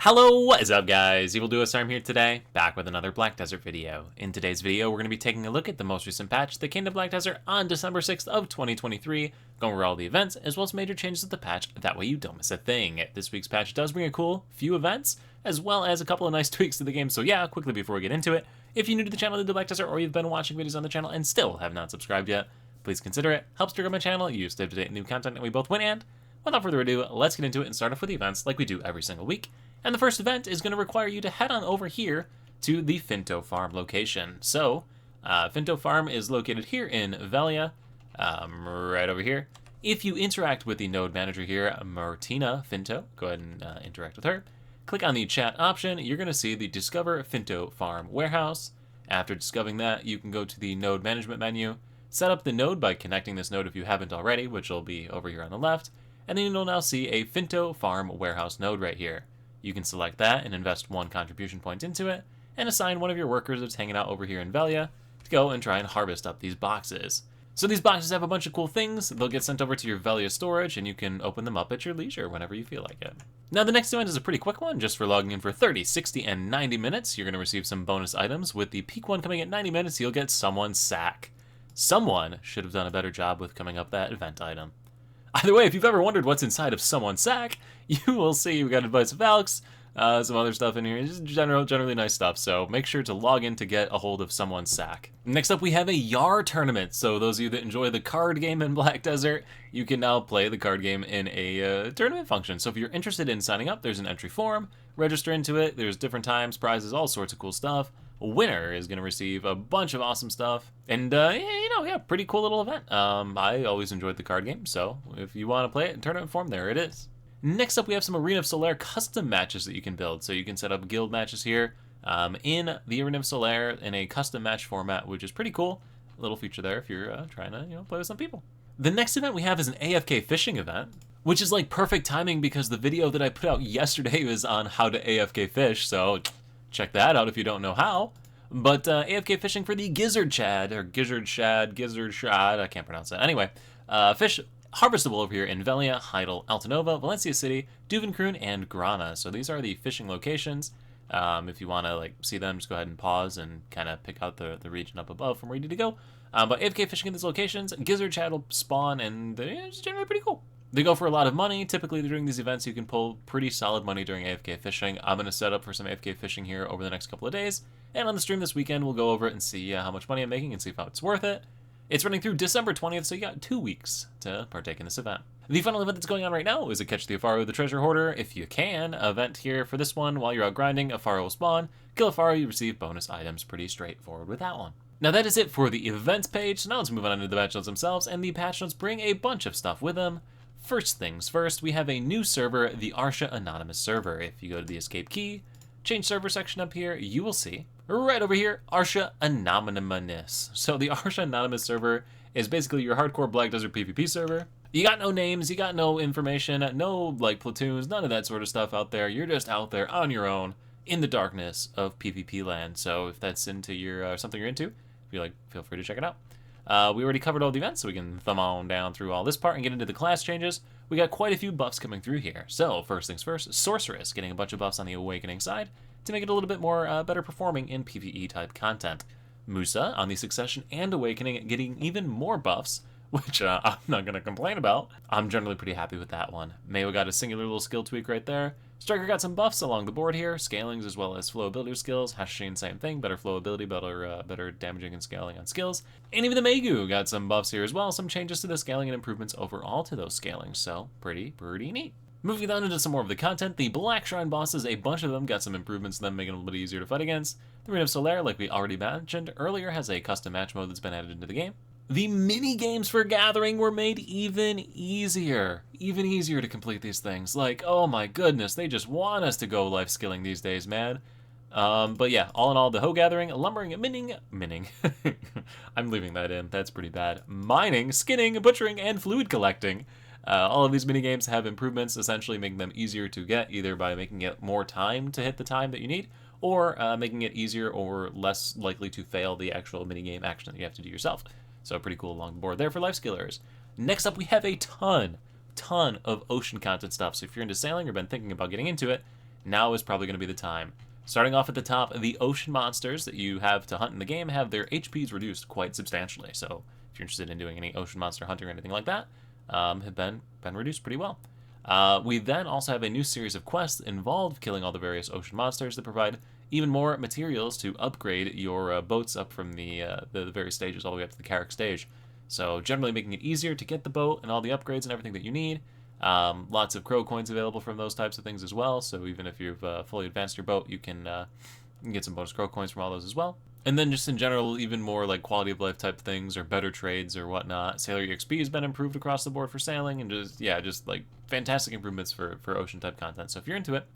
Hello, what is up guys? I'm here today, back with another Black Desert video. In today's video, we're going to be taking a look at the most recent patch that came to Black Desert on December 6th of 2023, going over all the events, as well as major changes to the patch, that way you don't miss a thing. This week's patch does bring a cool few events, as well as a couple of nice tweaks to the game, so yeah, quickly before we get into it, if you're new to the channel, the Black Desert, or you've been watching videos on the channel and still have not subscribed yet, please consider it. Helps to grow my channel, you stay up to date with new content, and we both win, and without further ado, let's get into it and start off with the events like we do every single week. And the first event is going to require you to head on over here to the Finto Farm location. So, Finto Farm is located here in Velia, right over here. If you interact with the node manager here, Martina Finto, go ahead and interact with her. Click on the chat option, you're going to see the Discover Finto Farm Warehouse. After discovering that, you can go to the node management menu, set up the node by connecting this node if you haven't already, which will be over here on the left, and then you'll now see a Finto Farm Warehouse node right here. You can select that and invest 1 contribution point into it, and assign one of your workers that's hanging out over here in Velia to go and try and harvest up these boxes. So these boxes have a bunch of cool things. They'll get sent over to your Velia storage, and you can open them up at your leisure whenever you feel like it. Now the next event is a pretty quick one, just for logging in for 30, 60, and 90 minutes. You're going to receive some bonus items. With the peak one coming at 90 minutes, you'll get Someone's Sack. Someone should have done a better job with coming up that event item. Either way, if you've ever wondered what's inside of Someone's Sack, you will see we got Advice of Alex, some other stuff in here, just generally nice stuff, so make sure to log in to get a hold of Someone's Sack. Next up, we have a YAR tournament, so those of you that enjoy the card game in Black Desert, you can now play the card game in a tournament function. So if you're interested in signing up, there's an entry form, register into it, there's different times, prizes, all sorts of cool stuff. A winner is going to receive a bunch of awesome stuff, and yeah, pretty cool little event. I always enjoyed the card game, so if you want to play it in tournament form, there it is. Next up, we have some Arena of Solare custom matches that you can build. So you can set up guild matches here in the Arena of Solare in a custom match format, which is pretty cool. A little feature there if you're trying to play with some people. The next event we have is an AFK fishing event, which is like perfect timing because the video that I put out yesterday was on how to AFK fish, so check that out if you don't know how. But AFK fishing for the Gizzard Shad, or Gizzard Shad, I can't pronounce that. Anyway, fish harvestable over here in Velia, Heidel, Altanova, Valencia City, Duvenkroon, and Grana. So these are the fishing locations. If you want to see them, just go ahead and pause and kind of pick out the region up above from where you need to go. But AFK fishing in these locations, Gizzard Shad will spawn, and they're just generally pretty cool. They go for a lot of money. Typically during these events, you can pull pretty solid money during AFK fishing. I'm going to set up for some AFK fishing here over the next couple of days. And on the stream this weekend, we'll go over it and see how much money I'm making and see if it's worth it. It's running through December 20th, so you got 2 weeks to partake in this event. The final event that's going on right now is a Catch the Afaro the Treasure Hoarder. If you can, event here for this one. While you're out grinding, Afaro will spawn. Kill Afaro, you receive bonus items. Pretty straightforward with that one. Now that is it for the events page, so now let's move on into the patch notes themselves, and the patch notes bring a bunch of stuff with them. First things first, we have a new server, the Arsha Anonymous server. If you go to the escape key, change server section up here, you will see right over here, Arsha Anonymous. So the Arsha Anonymous server is basically your hardcore Black Desert PvP server. You got no names, you got no information, no platoons, none of that sort of stuff out there. You're just out there on your own in the darkness of PvP land. So if that's into your something you're into, feel free to check it out. We already covered all the events, so we can thumb on down through all this part and get into the class changes. We got quite a few buffs coming through here. So first things first, Sorceress getting a bunch of buffs on the Awakening side to make it a little bit more better performing in PvE type content. Musa on the Succession and Awakening getting even more buffs, which I'm not going to complain about. I'm generally pretty happy with that one. Mayo got a singular little skill tweak right there. Striker got some buffs along the board here, scalings as well as flowability skills. Hashashin, same thing, better flowability, better damaging and scaling on skills. And even the Megu got some buffs here as well, some changes to the scaling and improvements overall to those scalings, so pretty neat. Moving on into some more of the content, the Black Shrine bosses, a bunch of them got some improvements to them, making it a little bit easier to fight against. The Arena of Solare, like we already mentioned earlier, has a custom match mode that's been added into the game. The mini games for Gathering were made even easier to complete these things. Oh my goodness, they just want us to go life skilling these days, man. But yeah, all in all, the Hoe Gathering, Lumbering, Mining, I'm leaving that in, that's pretty bad. Mining, Skinning, Butchering, and Fluid Collecting. All of these minigames have improvements, essentially making them easier to get, either by making it more time to hit the time that you need, or making it easier or less likely to fail the actual minigame action that you have to do yourself. So pretty cool along the board there for life skillers. Next up, we have a ton of ocean content stuff. So if you're into sailing or been thinking about getting into it, now is probably going to be the time. Starting off at the top, the ocean monsters that you have to hunt in the game have their HPs reduced quite substantially. So if you're interested in doing any ocean monster hunting or anything like that, have been reduced pretty well. We then also have a new series of quests involved killing all the various ocean monsters that provide even more materials to upgrade your boats up from the various stages all the way up to the Carrack stage. So generally making it easier to get the boat and all the upgrades and everything that you need. Lots of crow coins available from those types of things as well. So even if you've fully advanced your boat, you can get some bonus crow coins from all those as well. And then just in general, even more like quality of life type things or better trades or whatnot. Sailor EXP has been improved across the board for sailing, and just like fantastic improvements for ocean type content. So if you're into it,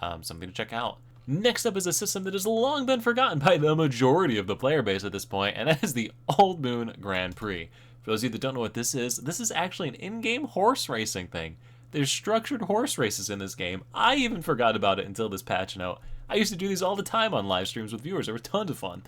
something to check out. Next up is a system that has long been forgotten by the majority of the player base at this point, and that is the Old Moon Grand Prix. For those of you that don't know what this is actually an in-game horse racing thing. There's structured horse races in this game. I even forgot about it until this patch note. I used to do these all the time on live streams with viewers. They were tons of fun.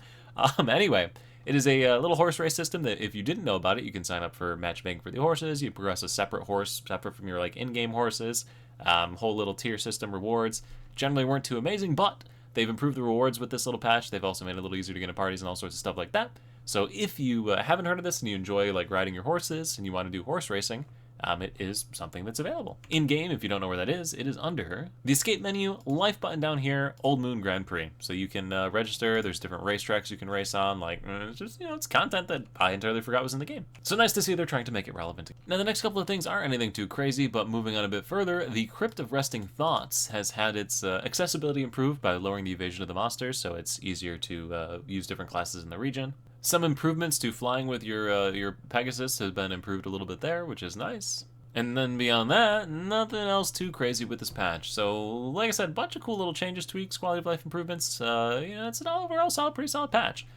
Anyway, it is a little horse race system that if you didn't know about it, you can sign up for matchmaking for the horses. You progress a separate horse, separate from your like in-game horses. Whole little tier system rewards. Generally weren't too amazing, but they've improved the rewards with this little patch. They've also made it a little easier to get into parties and all sorts of stuff like that. So if you haven't heard of this and you enjoy like riding your horses and you want to do horse racing, it is something that's available. In-game, if you don't know where that is, it is under the escape menu, life button down here, Old Moon Grand Prix. So you can register, there's different racetracks you can race on, like, it's just, it's content that I entirely forgot was in the game. So nice to see they're trying to make it relevant. Now the next couple of things aren't anything too crazy, but moving on a bit further, the Crypt of Resting Thoughts has had its accessibility improved by lowering the evasion of the monsters, so it's easier to use different classes in the region. Some improvements to flying with your Pegasus has been improved a little bit there, which is nice. And then beyond that, nothing else too crazy with this patch. So, like I said, a bunch of cool little changes, tweaks, quality of life improvements. It's an overall pretty solid patch.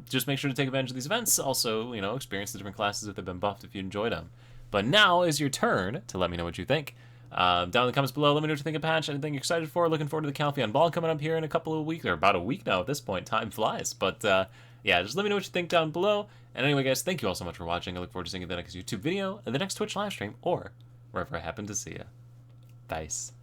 Just make sure to take advantage of these events. Also, experience the different classes if they've been buffed if you enjoyed them. But now is your turn to let me know what you think. Down in the comments below, let me know what you think of patch, anything you're excited for. Looking forward to the Calpheon Ball coming up here in a couple of weeks, or about a week now at this point. Time flies. But yeah, just let me know what you think down below. And anyway, guys, thank you all so much for watching. I look forward to seeing you in the next YouTube video, the next Twitch live stream, or wherever I happen to see you. Peace.